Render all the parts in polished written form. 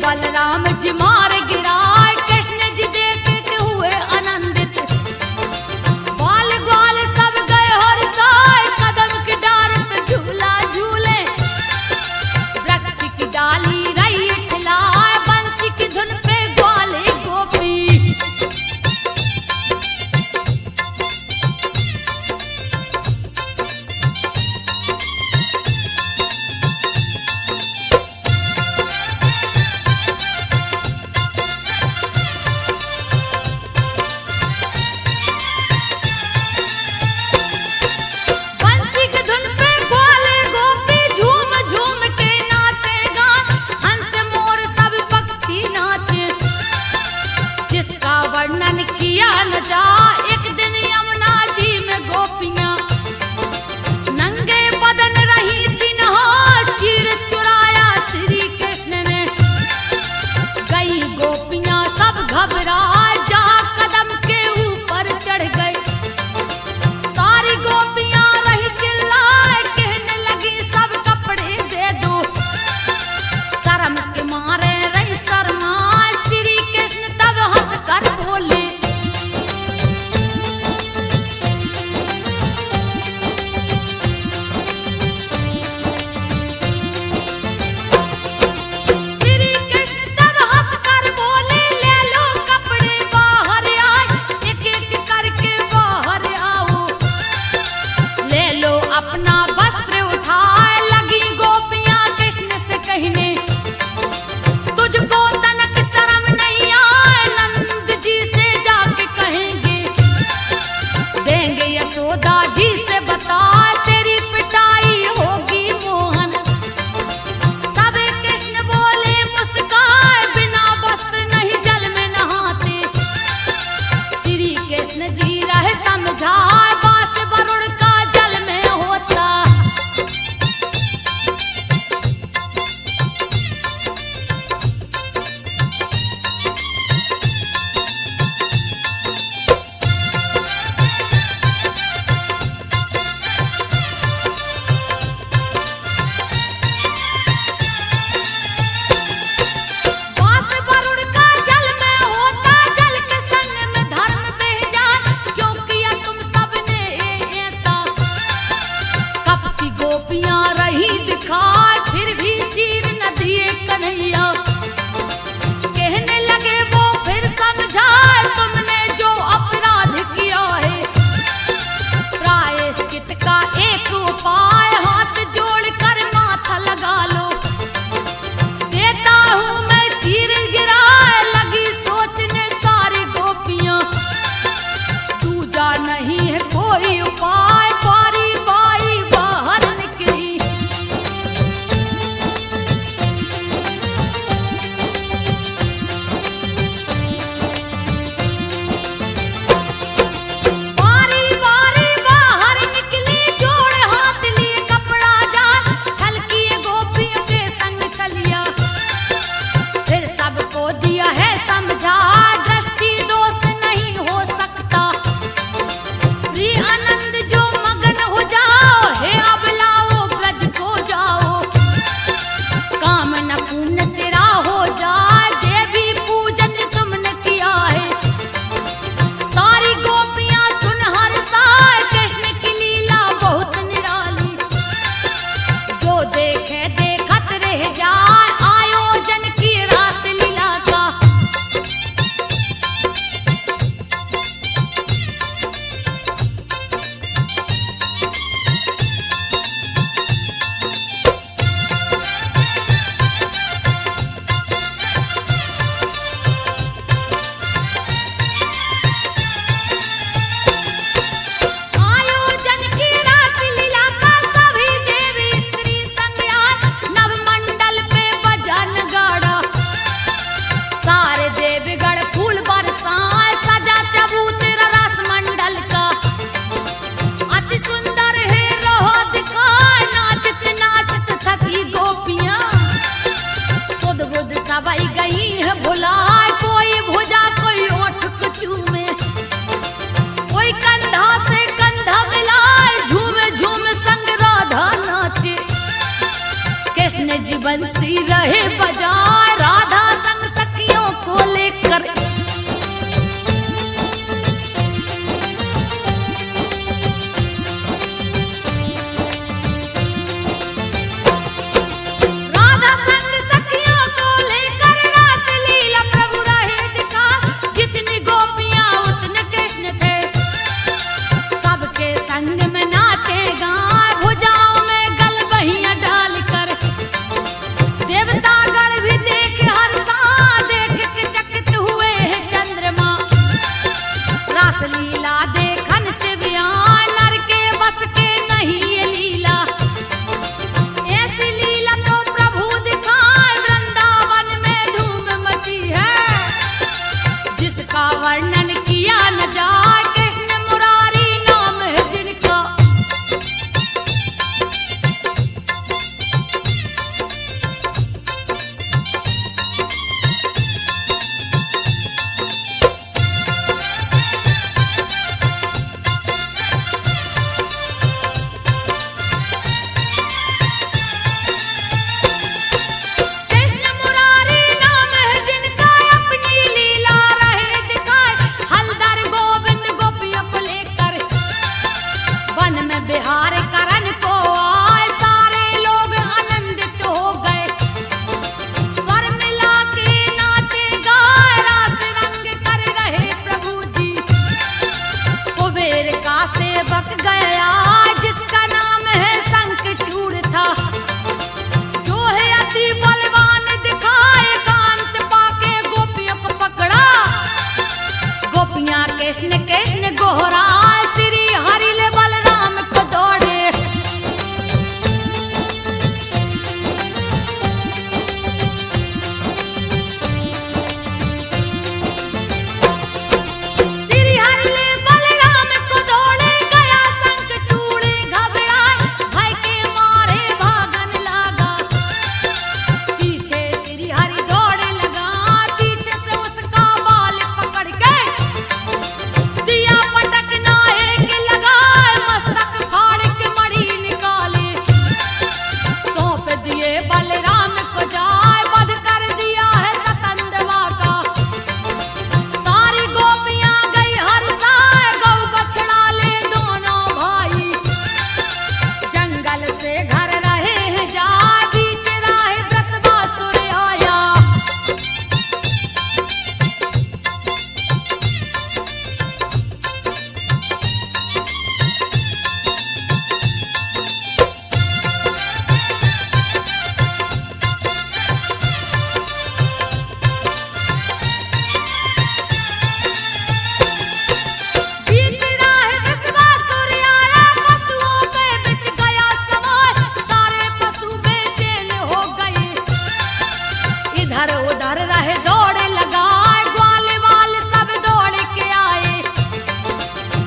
बलराम जी मार गिराए, कृष्ण जी देख के हुए आनंदित। ग्वाल ग्वाल सब गए हर्षाए, कदम की डार पे झूला झूले। वृक्ष की डाली रही ठिलाए, बंसी की धुन पे ग्वाले गोपी। वर्णन किया न जा, एक दिन यमुना जी में गोपियां नंगे बदन रही थी नहा, चीर चुराया श्री कृष्ण ने। गई गोपियां सब घबराए, जा कदम के ऊपर चढ़ गए। सारी गोपियां रही चिल्लाए, कहने लगी सब कपड़े दे दो। शर्म के मारे रही शर्माए, श्री कृष्ण तब हंस कर बोले। श्री कृष्ण तब हंस कर बोले, ले लो कपड़े बाहर आए, एक एक करके बाहर आओ। ले लो अपना वस्त्र उठाए, लगी गोपियां कृष्ण से कहने। तुझको तनक शर्म नहीं आए, नंद जी से जाके कहेंगे। देंगे यशोदा जी से बता, तेरी पिटाई होगी मोहन। तब कृष्ण बोले मुस्काए, बिना वस्त्र नहीं जल में नहाते। श्री कृष्ण जी रहे समझाए, बास वरुण का जल में होता। बास वरुण का जल में होता, जल के संग में धर्म बह जाए, क्यों किया तुम सबने ऐसा। कपटी गोपियां रही दिखाए, फिर भी चीर न दिए कन्हैया। कहने लगे वो फिर समझाए, तुमने जो अपराध किया है। प्रायश्चित का एक उपाय, हाथ जोड़कर माथा लगा लो। देता हूँ मैं चीर गिराए, लगी सोचने सारी गोपियां। दूजा नहीं है कोई उपाय, बारी बारी बाहर निकली। बारी बारी बाहर निकली, जोड़ हाथ लिए कपड़ा जाए, छलकिए गोपियों के संग चलिया। फिर सबको दिया है समझा, दृष्टि दोष नहीं हो सकता। श्री आनंद जो मगन हो जाओ, हे अब लाओ ब्रज को जाओ। काम न पुण्य तेरा हो जाए, देवी पूजन तुमने किया है। सारी गोपियां सुन हर्षाए, कृष्ण की लीला बहुत निराली। जो देखे देखत रह जाए, आयोजन की रास लीला का। आयोजन की रास लीला का सभी देवी स्त्री संग आए, नवमंडल पे बजा नगाड़ा। सारे देवगण फूल बरसाए, सजा चबूतरा रस मंडल का। अति सुंदर है रहो दिखाए, नाचत नाचत थकी गोपियां। सुध बुध सवाई गई है भुलाए, कोई भुजा कोई ओठ को चूमे। कोई कंधा से कंधा मिलाए, झूमे झूमे संग राधा नाचे। कृष्ण जी बंसी रहे बजाए, राधा इधर उधर रहे दौड़ लगाए, ग्वाल वाल सब दौड़ के आए।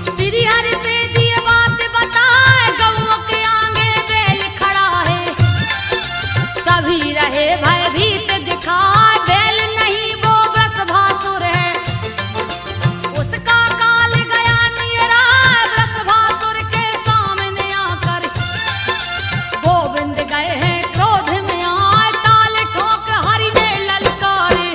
श्री हरि से दिए बात बताए, गऊ के आगे बैल खड़ा है। सभी रहे भयभीत दिखाए, बैल नहीं वो वृषभासुर है। उसका काल गया नियरा, वृषभासुर के सामने आकर गोविंद गए हैं क्रोध में आए। ताल ठोक हरि ने ललकारे,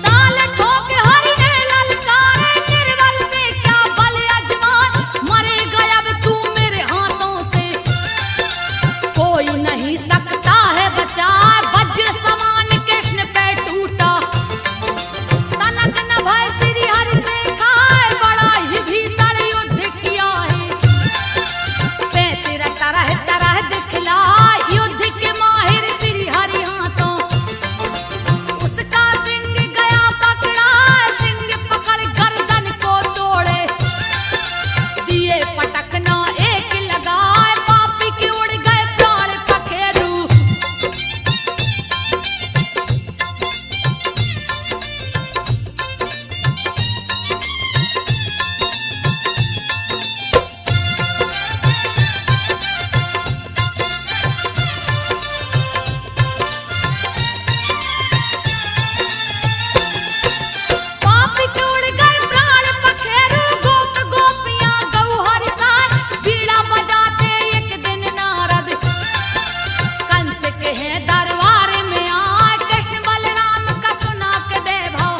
ताल ठोक हरि ने ललकारे। निर्बल में क्या बल अजमाए, मरेगा अब तू मेरे हाथों से। कोई नहीं सकता है बचाए, वज्र समान कृष्ण पे टूटा। तनक न भय श्री हरि से खाए, बड़ा ही भीषण युद्ध किया है। पैंतीर तरह तरह दिखलाए, युद्ध के माहिर श्री हरि हाथों। उसका सिंह गया पकड़ा, सिंह पकड़ गर्दन को तोड़े। दिए पटकना एक लगाए, पापी के उड़ गए प्राण पखेरु। पापी के उड़ गए प्राण पखेरु। गोप गोपियां गौ हरि साथ, बीड़ा बजाते एक दिन नारद। कंस के हैं दरबार में आए, कृष्ण बलराम का सुना के वैभव।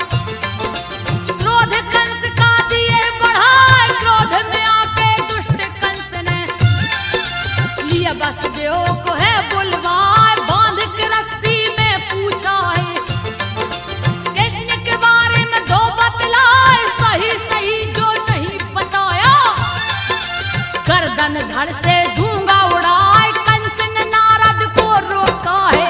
क्रोध कंस का दिए बढ़ाए, क्रोध में आके दुष्ट कंस ने लिया वसुदेव को है बुलवाए। बांध के रस्सी में पूछा है, कृष्ण के बारे में दो बतलाए। सही सही जो नहीं बताया, गर्दन धड़ से धूंगा उड़ाए। कंस ने नारद को रोका है,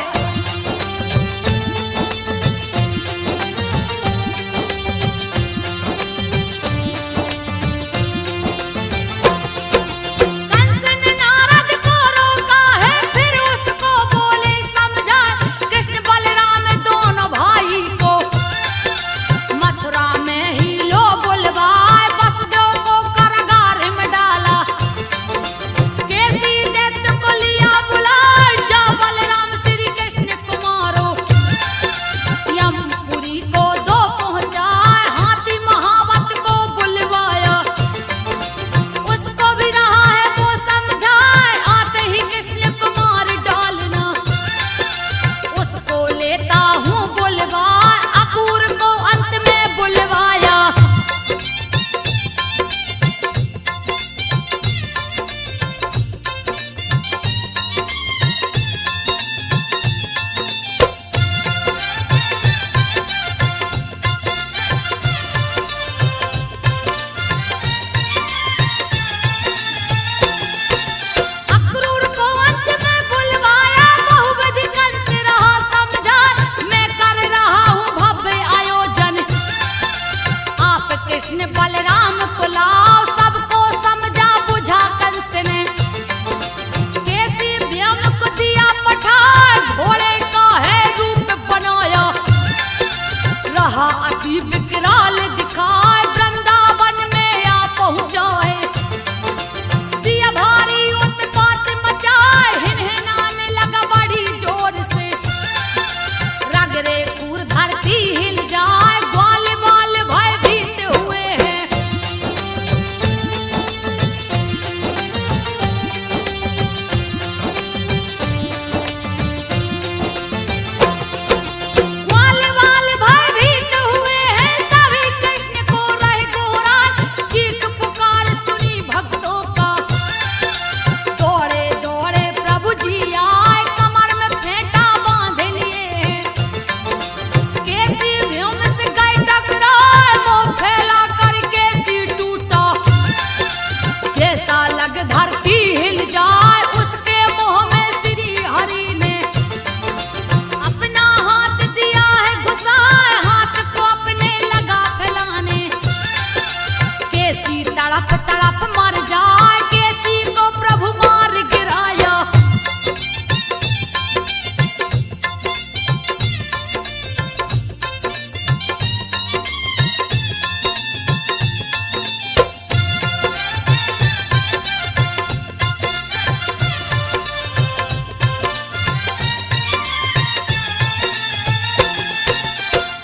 कंस ने नारद को रोका है। फिर उसको बोले समझाए, कृष्ण बलराम दोनों भाई को। मथुरा में ही लो बुलवाए, वसुदेव को कारागार में डाला। केसी तड़प तड़प मर जाए, केसी को प्रभु मार गिराया।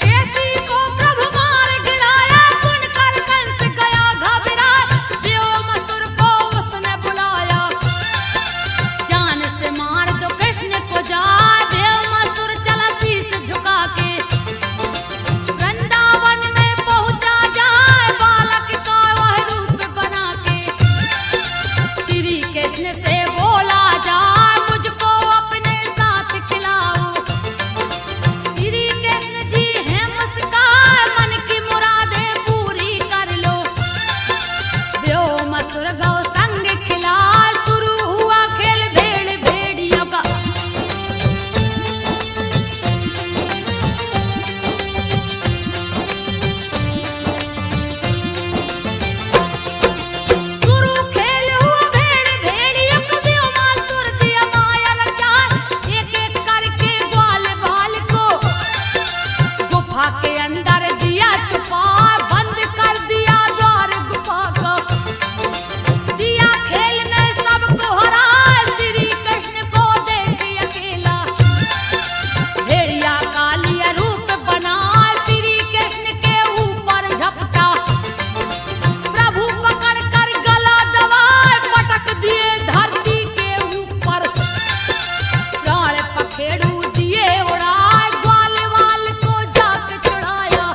केसी को प्रभु मार गिराया, सुनकर कंस गया घबराया, व्योमासुर को उसने बुलाया। जान से मार दो कृष्ण को जाए, व्योमासुर चला शीश झुका के। वृंदावन में पहुंचा जाए, बालक का वह रूप बना के। श्री कृष्ण से बोला जाए, मुझको अपने साथ खिलाओ। श्री कृष्ण जी हैं मुस्कान, मन की मुरादें पूरी कर लो। व्योमासुर गौ संग खिला, शुरू हुआ खेल भेड़ भेड़ियों का। शुरू खेल हुआ भेड़ भेड़ियों का, व्योमासुर दिया माया रचार। एक एक करके ग्वाल बाल को गुफा के अंदर दिया छुपा, बंद कर दिया द्वार गुफा का। दिया खेल में सबको हरा, श्री कृष्ण को देख अकेला। भेड़िया का लिया रूप बना, श्री कृष्ण के ऊपर झपटा। प्रभु पकड़ कर गला दबाए, पटक दिए धरती के ऊपर। प्राण पखेड़ू दिए उड़ाए, ग्वाल वाल को जाके छुड़ाया।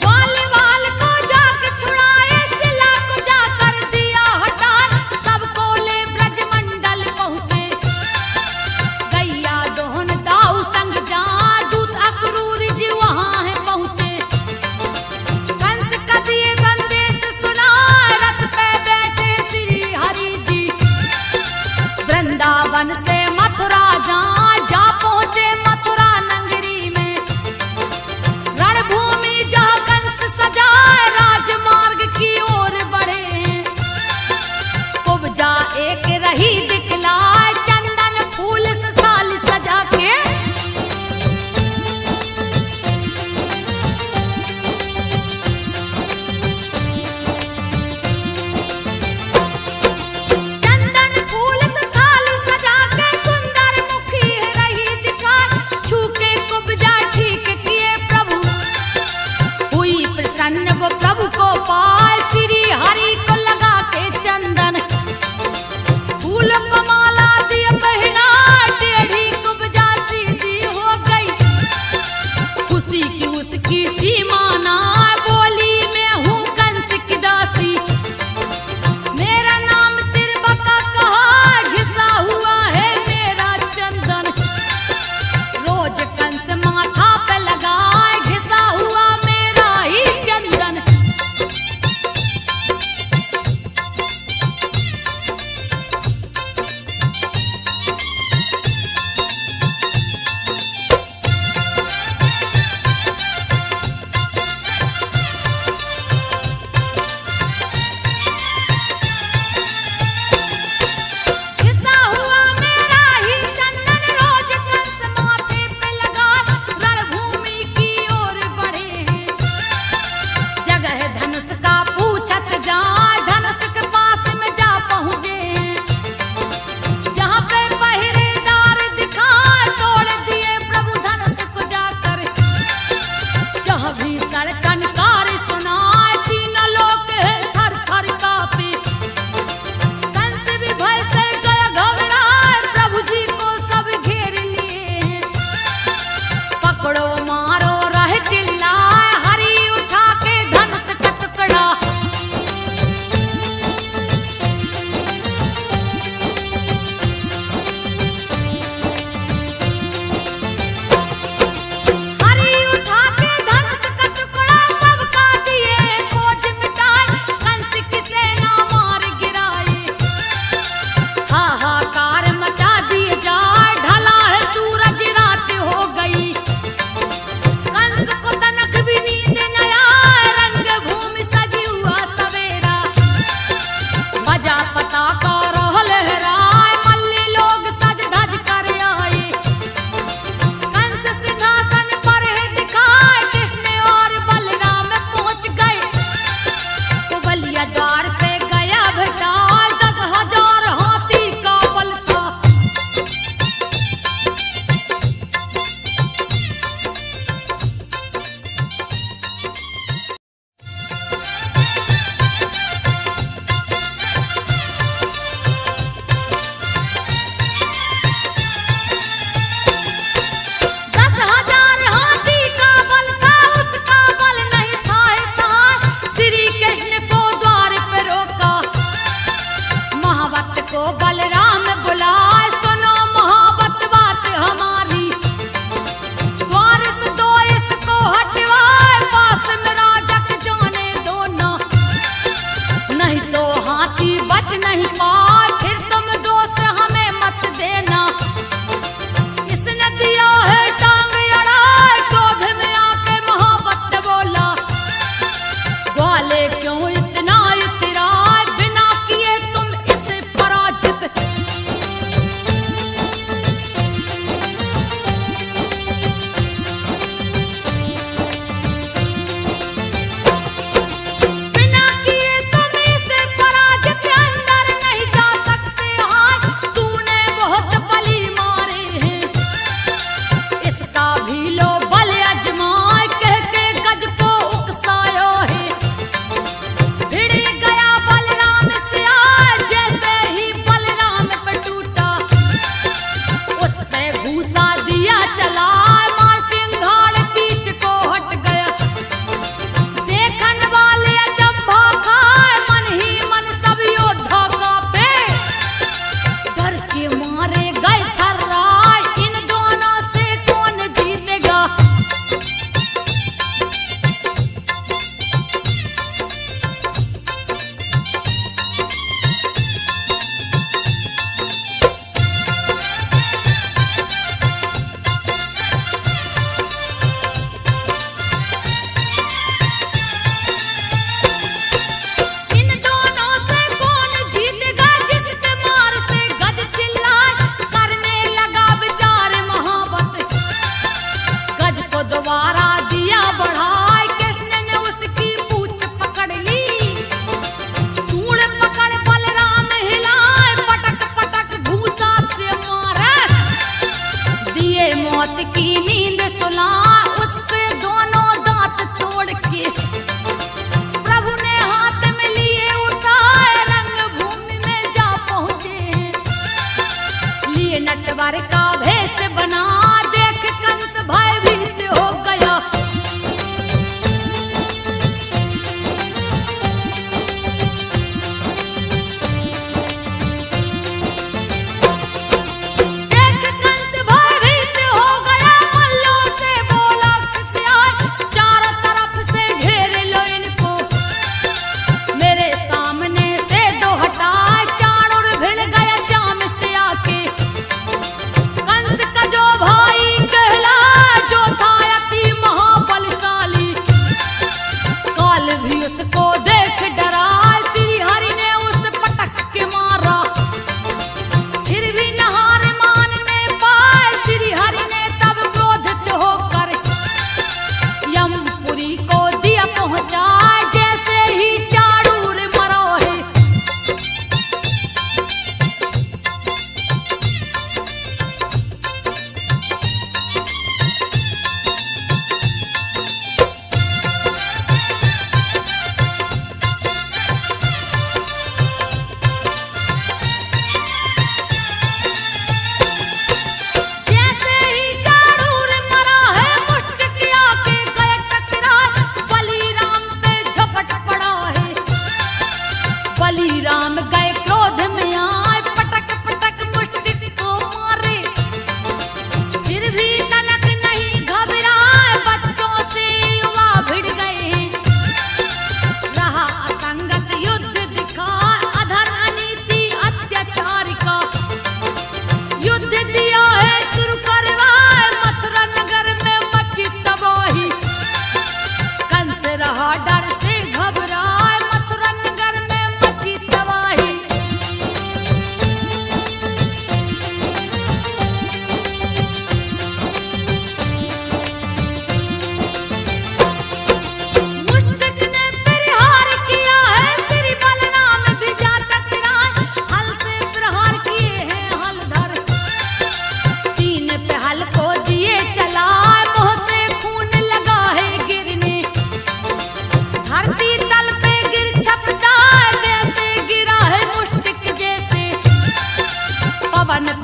ग्वाल वाल को जाके छुड़ाए, शिला को जाकर दिया हटाए। सबको ले ब्रजमंडल पहुँचे, गैया दोहन दाऊ संग जा, दूत अक्रूर जी वहाँ है पहुँचे। कंस का दिए संदेश सुना, रथ पे बैठे श्री हरि जी। वृंदावन से मथुरा जा पहुँचे, मथुरा नगरी में। रणभूमि जहाँ कंस सजाए, राजमार्ग की ओर बढ़े हैं। कुब्जा एक रही दिखलाए, चंदन फूल से साल सजा के। चंदन फूल से थाली सजा के, सुंदर मुखी रही दिखाए। छू के कुब्जा ठीक किए प्रभु, हुई प्रसन्न वो प्रभु को पाए। श्री हरि को लगा के चंदन, फूल को माला दिया पहना, टेढ़ी कुब्जा सीधी हो गई। खुशी की उसकी सीमा ना, बोली मैं हूँ कंस की दासी। मेरा नाम तिरबका कहा, घिसा हुआ है मेरा चंदन। रोज कंस माथा पे लगाए, घिसा हुआ मेरा ही चंदन।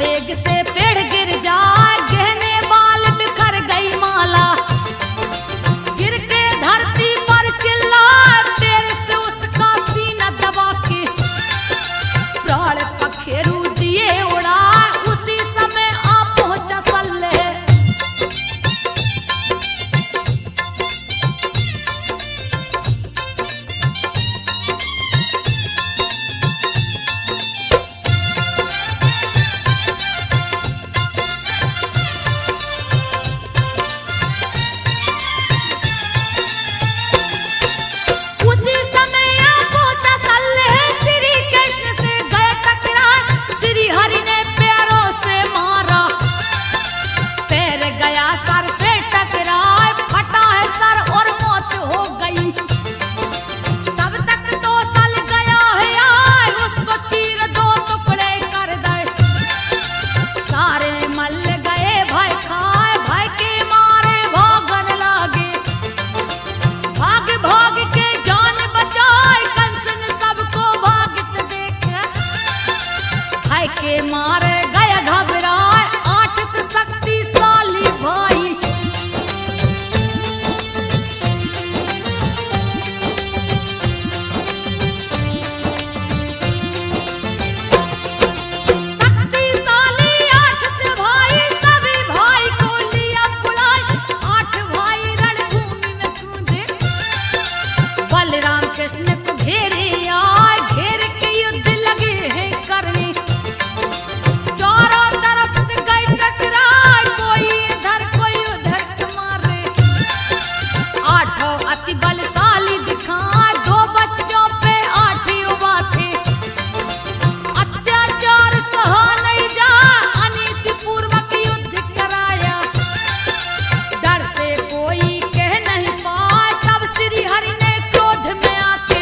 वेग से पेड़ गिर जाए, गहने बाल बिखर गई माला, गिर के धरती पर चिल्लाए, पैर से उसका सीना दबा के प्राण पखेरु दिए उड़ाए। उसी समय आ पहुंचा सल्लेह, उसी समय आ पहुंचा सल्लेह, श्री कृष्ण से गए टकराए, श्री हरि ने पैरों से मारा, पैर गया सर से टकराए, फटा है सर और मौत हो गई। तब तक तो सल गया है आए, उसको चीर दो टुकड़े कर दे, सारे मल गए भय खाए, भय के मारे भागन लागे, भाग भाग के जान बचाए, कंस ने सबको भागत देखे, भय के मारे गए घबराए, आठत शक्तिशाली भाई। शक्तिशाली आठत भाई, सभी भाई को लिया बुलाए, आठ भाई रणभूमि में कूदे, बलराम कृष्ण को घेरे आए, घेर के युद्ध लगे हैं करने, चारों तरफ से गए टकराए, कोई इधर कोई उधर के मारे, आठों अति बलशाली दिखाए, दो बच्चों पे आठ युवा थे, अत्याचार सहा नहीं जा, अनीति पूर्वक युद्ध कराया, डर से कोई कह नहीं पाए, तब श्री हरि ने क्रोध में आके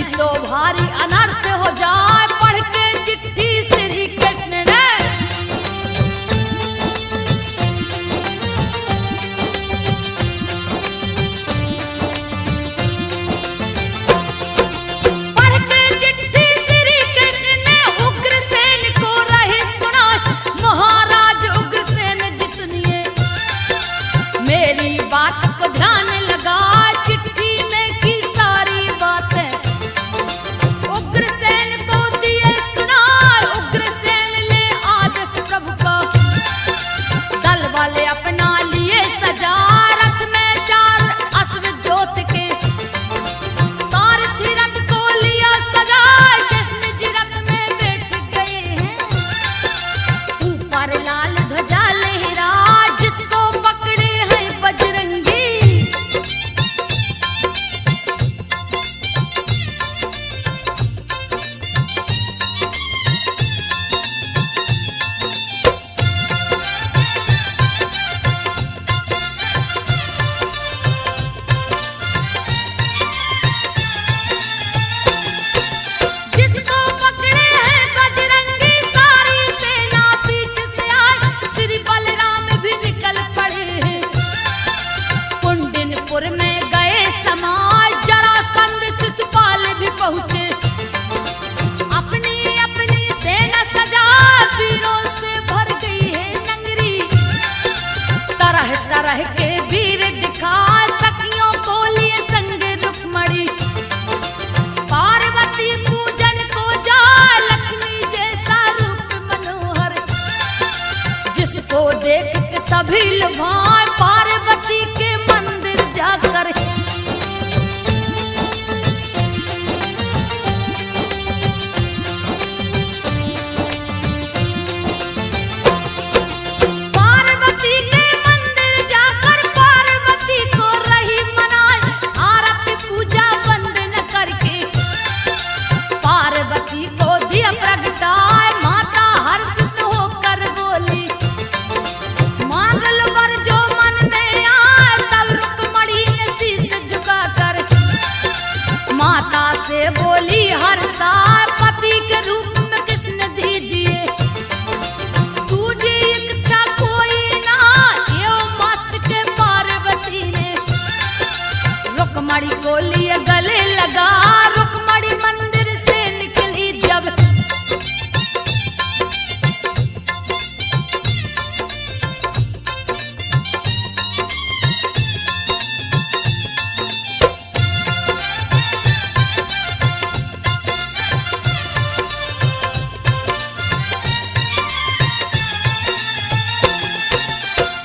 नहीं तो भारी अनर्थ हो जाए। पढ़ के चिट्ठी श्री कृष्ण ने मेरी बात को ध्यान लगा, चिट्ठी में की सारी बातें उग्रसेन को दिए सुना। उग्रसेन ले आदेश प्रभु का, दल वाले अपना लिए सजा। रथ में 4 अश्व जोत के, सारथी रथ को लिया सजा। कृष्ण जी रथ में बैठ गए हैं, ऊपर लाल ध्वजा लहरा। जिसको पकड़े हैं बजरंगी, जिसको पकड़े हैं बजरंगी, सारी सेना पीछे से आई। श्री बलराम भी निकल पड़े हैं, कुंडिनपुर में गए समाज। जरासंध शिशुपाल भी पहुंचे, अपनी अपनी सेना सजा। वीरों से भर गई है नगरी, तरह तरह के वीर दिखा। सखियों को लिए संग रुक्मणी, पार्वती पूजन को जा। लक्ष्मी जैसा रूप मनोहर, जिसको देख के सभी लुभाए। पार्वती के मंदिर जाकर पार्वती के मंदिर जाकर पार्वती को रही मनाए। आरती पूजा बंद न करके पार्वती को दिया प्रगटाए। माता हर्षित होकर बोली, मांग लो वर जो मन में आए। तब रुक्मणी ने शीश झुकाकर माता से बोली, हर्षा पति के रूप में कृष्ण दीजिए। तुझे इच्छा कोई ना, यो मस्त के पार्वती ने रुक्मणी को लिए गले लगा। रुक्मणी मंदिर से निकली जब,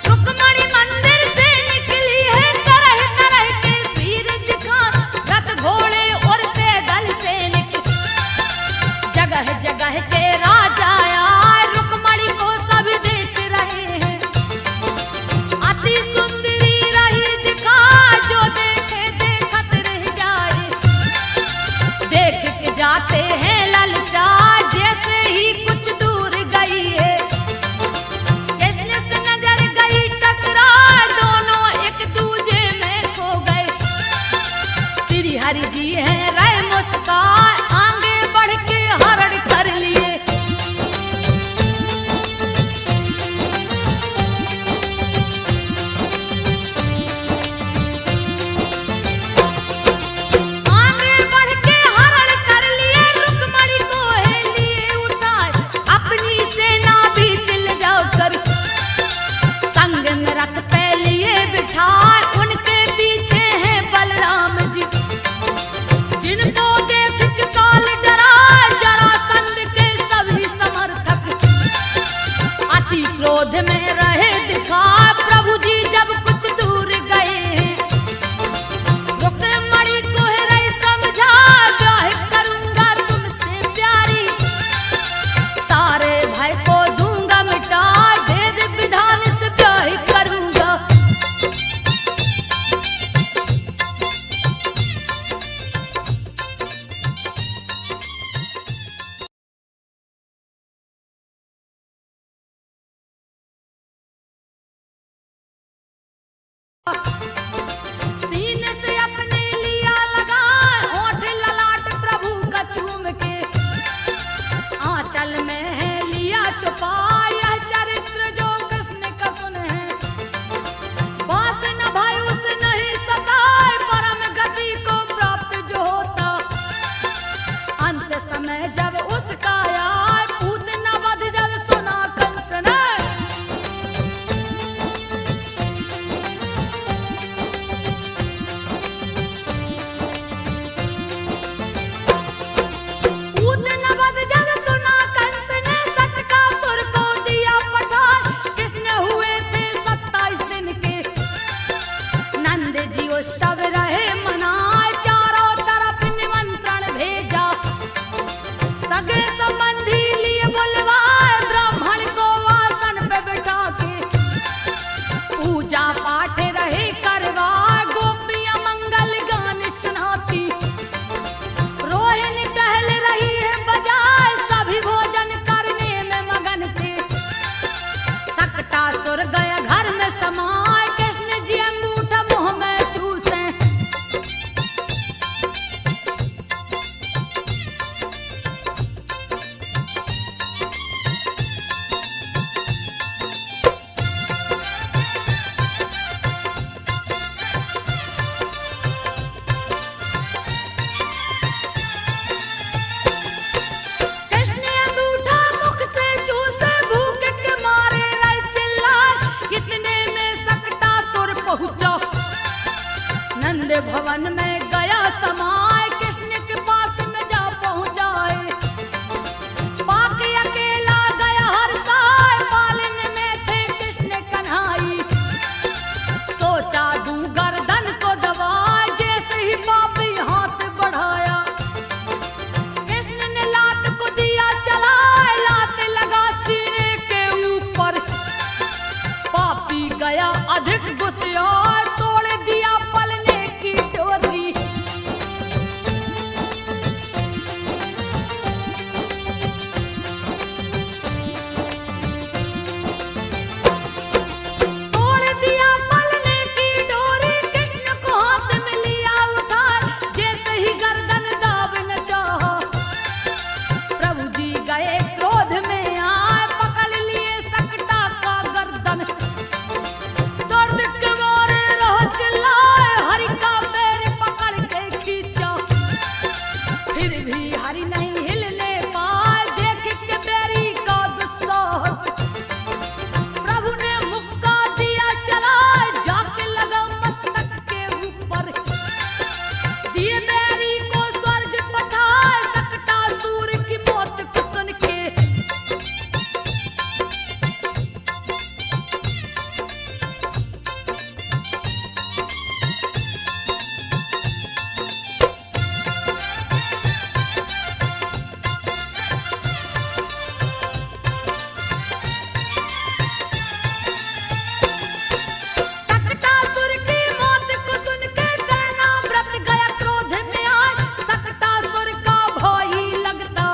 रुक्मणी मंदिर से निकली है। तरह तरह के वीर दिखा, रथ घोड़े और फिर भी हरि नहीं हिलने पाए, देख के बैरी का दुस्साहस प्रभु ने मुक्का दिया चला, जाके लगा मस्तक के ऊपर, दिए बैरी को स्वर्ग पठाए, सकटासुर की मौत को सुन के सकटासुर की मौत को सुन के दैनाव्रत गया क्रोध में आए, सकटासुर का भय लगता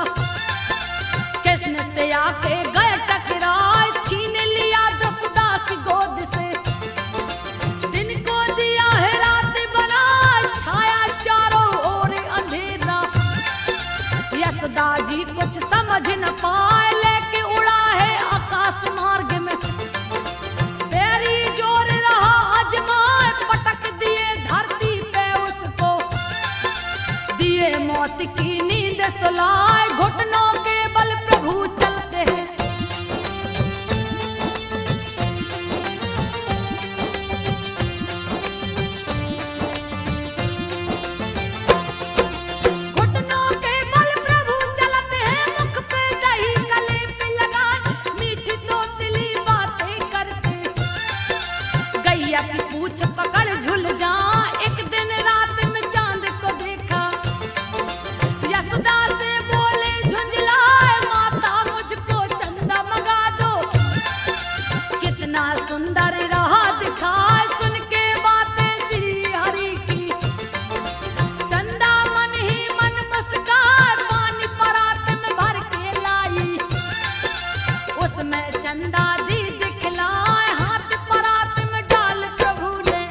कृष्ण से आके गए टकराए, छीन लिया दसदा की गोद से, दिन को दिया है रात बना, छाया चारों ओर अंधेरा, यशोदा जी कुछ समझ न पाए, लेके उड़ा है आकाश मार्ग में, बैरी जोर रहा अजमाए, पटक दिए धरती पे उसको, दिए मौत की नींद सुलाए, घुटनों के बल प्रभु चलते हैं, घुटनों के बल प्रभु चलते हैं, मुख पे दही गले पे लगाए, मीठी तोतली बातें करते, गैया की पूछ पकड़ झुल जा, एक दिन रात में चांद को देखा, यशोदा से बोले झुंझलाए, माता मुझको चंदा मंगा दो, कितना सुंदर रहा दिखाए, सुन के बातें श्री हरि की, चंदा मन ही मन मुस्काए, पानी परात में भर के लाई, उसमें चंदा दी दिखलाए, हाथ परात में डाल प्रभु ने,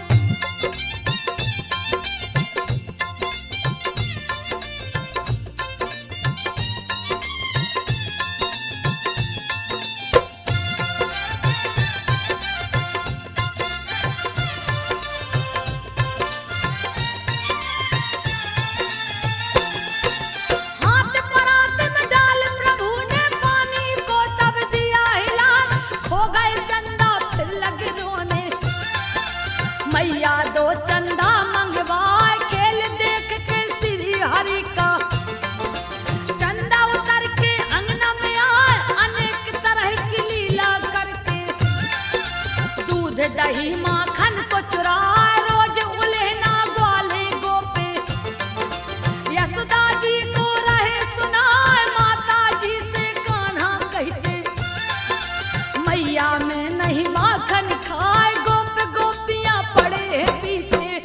हाथ परात में डाल प्रभु ने, पानी को तब दिया हिला, खो गए चंदा फिर लगे रोने, मैया दो चंदा मंगवाए, खेल देख के श्री हरि का, चंदा उतर के अंगना में आए, अनेक तरह की लीला करके, दूध दही माखन को चुराए, रोज उलेहना ग्वाले गोपे, यशोदा जी को रहे सुनाए, माता जी से कान्हा कहते, मैया में नहीं माखन खाए, गोप गोपियां पड़े हैं पीछे,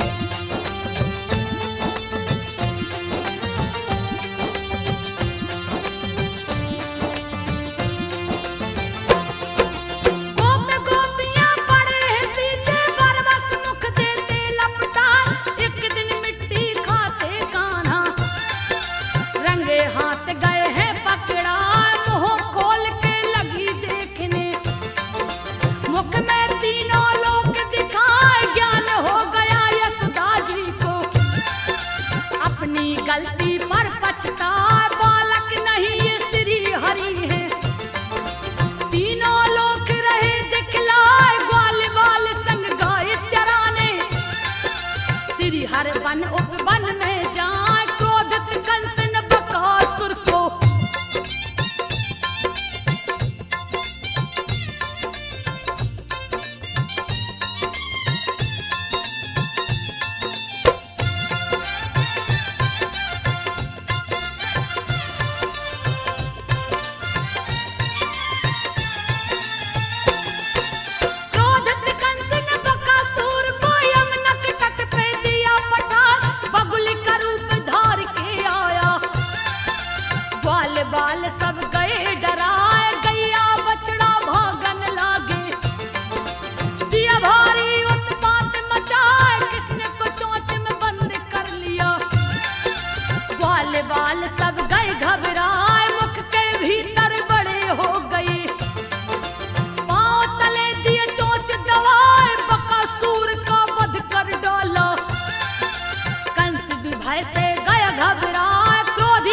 गोप गोपियां पड़े हैं पीछे, बरबस मुख देते लपटा, एक दिन मिट्टी खाते कान्हा, रंगे हाथ गए हैं पकड़ा, मुंह खोल के लगी देखने, मुख में तीनों लोक दिखाए, ज्ञान हो गया यशोदा जी को, अपनी गलती पर पछताए, बालक नहीं ये श्री हरि है, तीनों लोक रहे दिखलाए, ग्वाल बाल संग गाय चराने, श्री हर वन उपवन में जाए, क्रोधित कंस ने बकासुर को, क्रोधित कंस ने बकासुर को यमुना के तट पे दिया पठा, बगुल का रूप धार के आया, ग्वाल बाल सब गए डराए, गैया बछड़ा भागन लागे, दिया भारी उत्पात मचाए, कृष्ण को चोंच में बंद कर लिया, ग्वाल बाल सब गए घबराए, मुख के भीतर बड़े हो गए, पांव तले दिए चोंच दबाए, बकासुर का वध कर डाला, कंस भी भय से गया घबराए, क्रोधित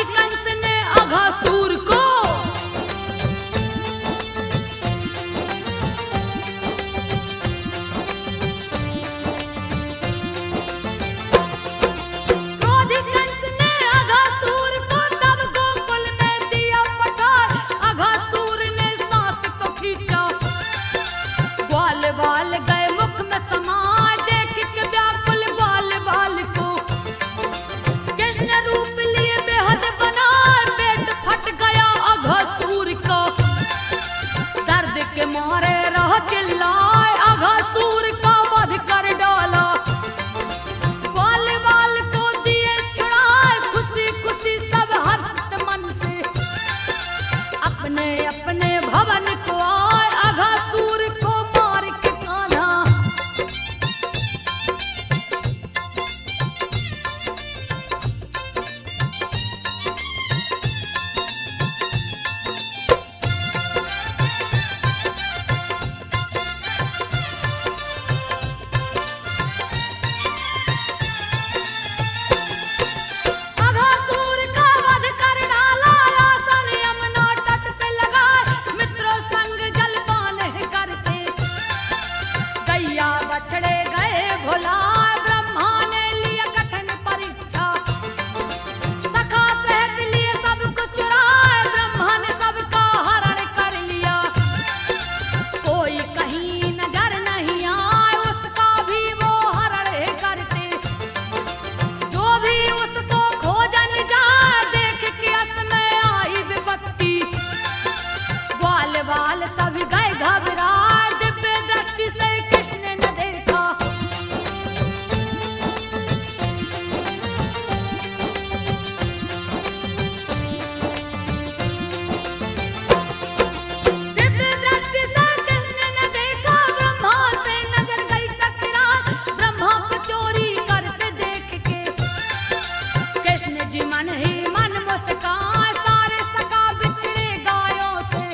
मन ही मन मुस्काए सारे सका बिछड़े गायों से।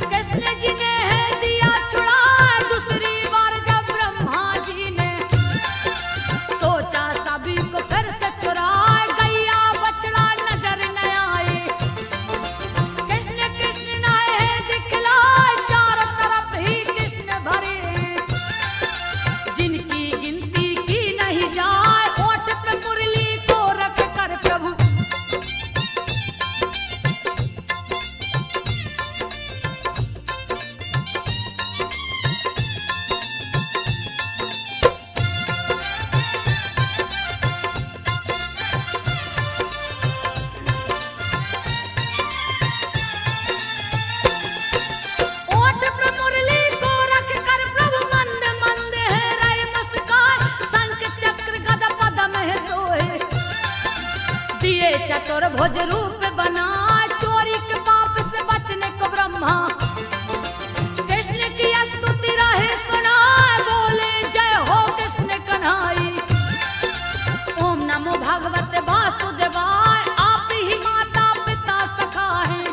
कृष्ण जी ने है दिया छुड़ा दूसरी बार जब ब्रह्मा जी ने सोचा सभी को फिर से चुराए, गैया बछड़ा नजर न आए। कृष्ण कृष्ण नाए दिखलाए चारों तरफ ही कृष्ण भरे, जिनकी गिनती की नहीं जाए। ओठ पे मुरली को रख कर प्रभु ओठ पे मुरली को रख कर प्रभु मंद मंद है रहे मुस्काए। शंख चक्र गदा पद्म है सोए, दिए चतुर्भुज रूप बनाए। चोरी के पाप से बचने को ब्रह्मा कृष्ण की स्तुति रहे सुनाए। बोले जय हो कृष्ण कन्हाई, ओम नमो भगवते वासुदेवाय। आप ही माता पिता सखा है,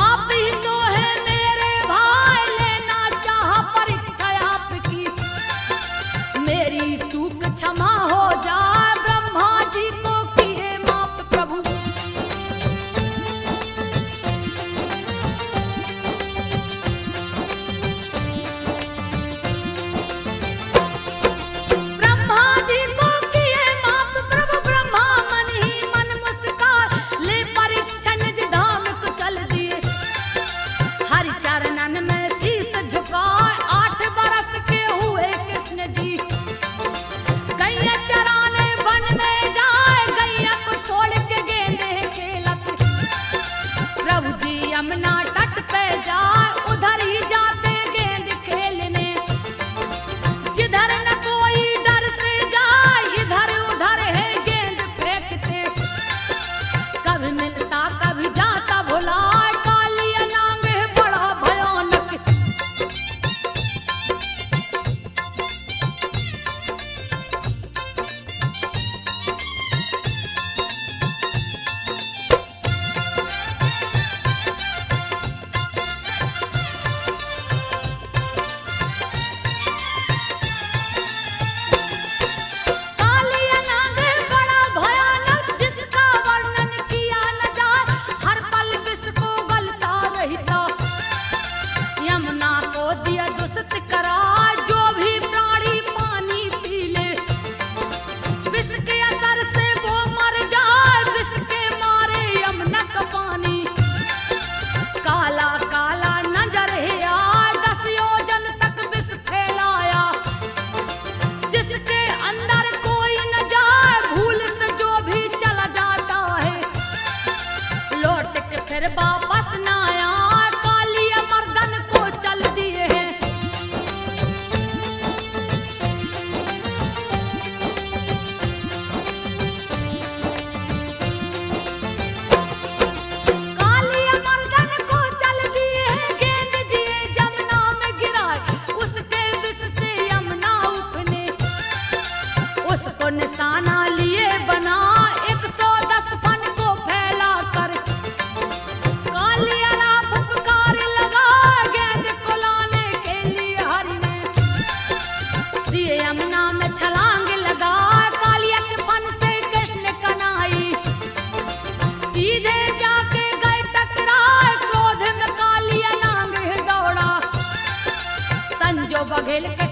आप ही तो है मेरे भाई। लेना चाहा परीक्षा आपकी, मेरी चूक क्षमा हो जाए। ब्रह्मा जी को किए माफ प्रभु ब्रह्मा जी को किए माफ प्रभु। ब्रह्मा मन ही मन मुस्काए, ले परीक्षा निज धाम को चल दिए। हरि चरणन में शीस झुकाए, 8 बरस के हुए कृष्ण जी। गैया चराने वन में जाए, गैया को छोड़ के गेंदे खेलत। प्रभु जी यमुना तट पे जाए, उधर ही जाते गेंद खेलने। जिधर न कोई डर से जाए, इधर उधर है गेंद फेंकते। कभी मिलता कभी जाता भुलाए, कालिया नांग है बड़ा भयानक। कालिया नाग है बड़ा भयानक, जिसका वर्णन किया न जाए। हर पल विष को गलता रहता, यमुना को दिया दुष्ट करार। जो भी प्राणी पानी पी ले, विष के असर से वो मर जाए। विष के मारे यमुना का पानी काला काला नजर है आए। 10 योजन तक विष फैलाया, जिसके अंदर कोई न जाए। भूल से जो भी चला जाता है, लौट के फिर वापस न आया। कालिया मर्दन को चल दिए हैं, कालिया मर्दन को चल दिए हैं। गेंद दिए जमुना में गिराए, उसके विष से यमुना उफने। उसको निशाना लिए बना 110 फन को फैला कर। कालिया राम फुफकार लगा, गेंद को लाने के लिए हरि ने दिए यमुना में छलांग लगा। कालिया के फन से कृष्ण कन्हाई सीधे जाके गए टकराए। क्रोध में कालिया नांग दौड़ा, संजो बघेल के